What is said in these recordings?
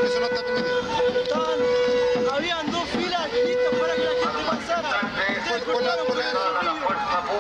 Eso no está permitido. Habían dos filas listas para que la gente pasara. Ustedes cortaron por eso. Habían dos carros.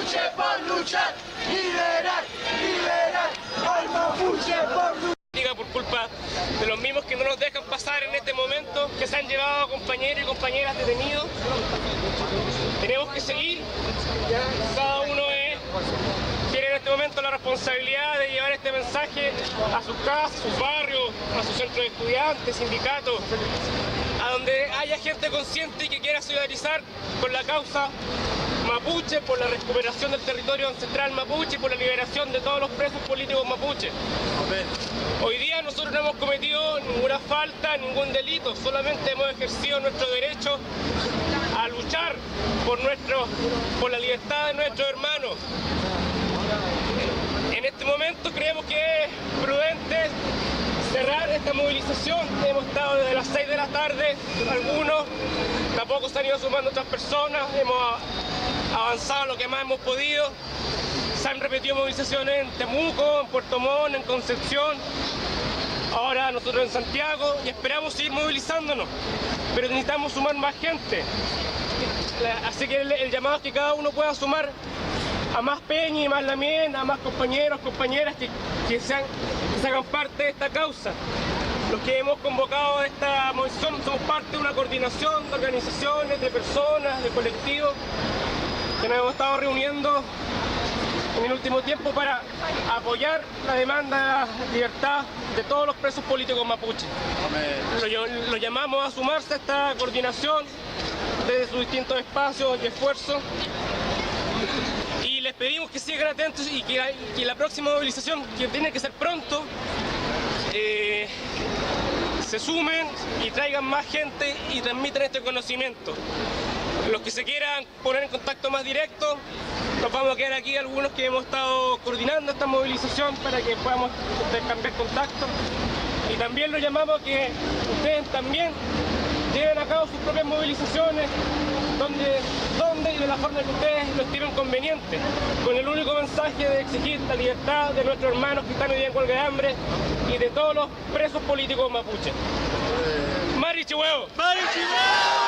mapuche por luchar, liberar, liberar al mapuche por luchar. Por culpa de los mismos que no nos dejan pasar en este momento, que se han llevado a compañeros y compañeras detenidos. Tenemos que seguir, cada uno tiene en este momento la responsabilidad de llevar este mensaje a sus casas, a sus barrios, a sus centros de estudiantes, sindicatos, a donde haya gente consciente y que quiera solidarizar con la causa mapuche, por la recuperación del territorio ancestral mapuche y por la liberación de todos los presos políticos mapuche. Hoy día nosotros no hemos cometido ninguna falta, ningún delito, solamente hemos ejercido nuestro derecho a luchar por la libertad de nuestros hermanos. En este momento creemos que es prudente cerrar esta movilización. Hemos estado desde las 6 de la tarde, algunos, tampoco se han ido sumando otras personas, hemos avanzado lo que más hemos podido. Se han repetido movilizaciones en Temuco, en Puerto Montt, en Concepción, ahora nosotros en Santiago, y esperamos seguir movilizándonos, pero necesitamos sumar más gente. Así que el llamado es que cada uno pueda sumar a más Peña y más Lamien, a más compañeros, compañeras que se hagan parte de esta causa. Los que hemos convocado a esta movilización somos parte de una coordinación de organizaciones, de personas, de colectivos, que nos hemos estado reuniendo en el último tiempo para apoyar la demanda de libertad de todos los presos políticos mapuches. Lo llamamos a sumarse a esta coordinación desde sus distintos espacios y esfuerzos, y les pedimos que sigan atentos y que la próxima movilización, que tiene que ser pronto, se sumen y traigan más gente y transmitan este conocimiento. Los que se quieran poner en contacto más directo, nos vamos a quedar aquí algunos que hemos estado coordinando esta movilización para que podamos intercambiar contactos. Y también los llamamos a que ustedes también lleven a cabo sus propias movilizaciones donde y de la forma que ustedes lo estimen conveniente, con el único mensaje de exigir la libertad de nuestros hermanos que están hoy día en huelga de hambre y de todos los presos políticos mapuches. ¡Mari Chihuahua! ¡Mari Chihuahua!